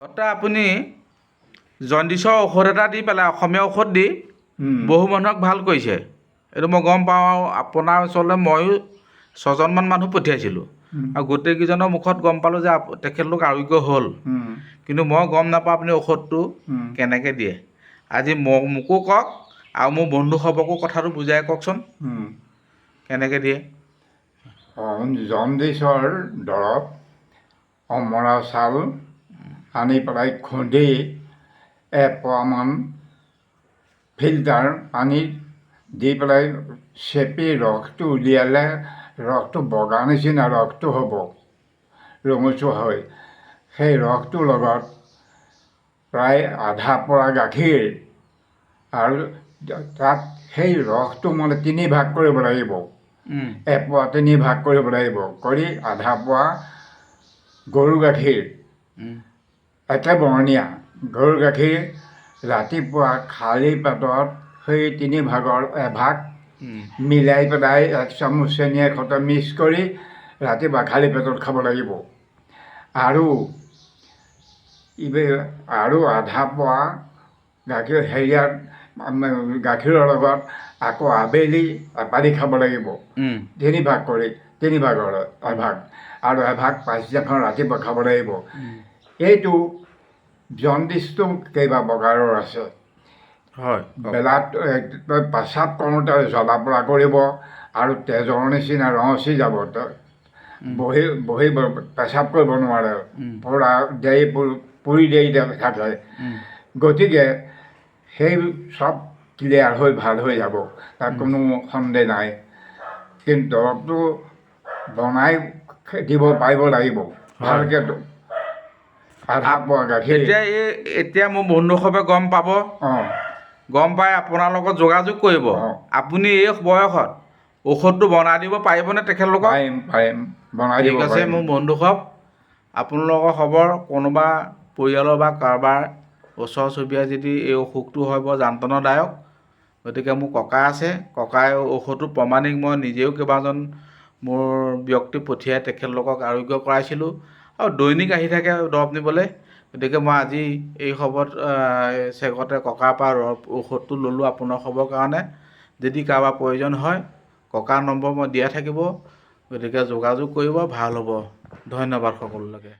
আপুনি জণ্ডিছৰ ঔষধ এটা দি পেলাই অসমীয়া ঔষধ দি বহু মানুহক ভাল কৰিছে। এইটো মই গম পাওঁ আৰু আপোনাৰ ওচৰলৈ ময়ো 6জনমান মানুহ পঠিয়াইছিলোঁ আৰু গোটেইকেইজনৰ মুখত গম পালোঁ যে তেখেতলোক আৰোগ্য হ'ল। কিন্তু মই গম নাপাওঁ আপুনি ঔষধটো কেনেকৈ দিয়ে। আজি মোকো কওক আৰু মোৰ বন্ধুসবকো কথাটো বুজাই কওকচোন কেনেকৈ দিয়ে। জণ্ডিছৰ দৰৱ অমৰা চাউল আনি পেলাই খুন্দি এপোৱামান ফিল্টাৰ পানীত দি পেলাই চেপি ৰসটো উলিয়ালে ৰসটো বগা নিচিনা ৰসটো হ'ব ৰঙচুৱা হৈ। সেই ৰসটোৰ লগত প্ৰায় আধা পৰা গাখীৰ আৰু তাত সেই ৰসটো মানে 3 ভাগ কৰিব লাগিব। এপোৱা 3 ভাগ কৰিব লাগিব কৰি আধা পোৱা গৰু গাখীৰ একে বৰণীয়া গৰু গাখীৰ ৰাতিপুৱা খালী পেটত সেই 3 ভাগৰ এভাগ মিলাই পেলাই 1 চামুচ চেনিয়ে সৈতে মিক্স কৰি ৰাতিপুৱা খালী পেটত খাব লাগিব। আৰু আধা পোৱা গাখীৰ গাখীৰৰ লগত আকৌ আবেলি এপালি খাব লাগিব 3 ভাগ কৰি 3 ভাগৰ এভাগ আৰু এভাগ পাছদিনাখন ৰাতিপুৱা খাব লাগিব। এইটো জণ্ডিছটো কেইবা প্ৰকাৰৰ আছে। বেলাত পেচাব কৰোঁতে জ্বলা পোৰা কৰিব আৰু তেজৰ নিচিনা ৰঙচি যাব। বহি পেচাব কৰিব নোৱাৰে পূৰা পুৰি দেৰি থাকে। গতিকে সেই চব ক্লিয়াৰ হৈ ভাল হৈ যাব, তাত কোনো সন্দেহ নাই। কিন্তু দৰৱটো বনাই দিব পাৰিব লাগিব ভালকৈ। আধা পোৱা গাখীৰ এতিয়া মোৰ বন্ধুসবে গম পাব। গম পাই আপোনাৰ লগত যোগাযোগ কৰিব। আপুনি এই বয়সত ঔষধটো বনাই দিব পাৰিবনে তেখেতলোকক? পাৰিম বনাই দিব। ঠিক আছে মোৰ বন্ধুসব, আপোনালোকৰ খবৰ কোনোবা পৰিয়ালৰ বা কাৰোবাৰ ওচৰ চুবুৰীয়া যদি এই অসুখটো হয় বৰ যন্ত্ৰণাদায়ক। গতিকে মোৰ ককা আছে, ককাই ঔষধটো প্ৰমাণিক মই নিজেও কেইবাজন মোৰ ব্যক্তি পঠিয়াই তেখেতলোকক আৰোগ্য কৰাইছিলোঁ আৰু দৈনিক আহি থাকে দৰৱ নিবলৈ। গতিকে মই আজি এই চেগতে ককাৰ পৰা ঔষধটো ল'লোঁ আপোনাৰ খবৰ কাৰণে। যদি কাৰোবাৰ প্ৰয়োজন হয় ককাৰ নম্বৰ মই দিয়া থাকিব, গতিকে যোগাযোগ কৰিব, ভাল হ'ব। ধন্যবাদ সকলোলৈকে।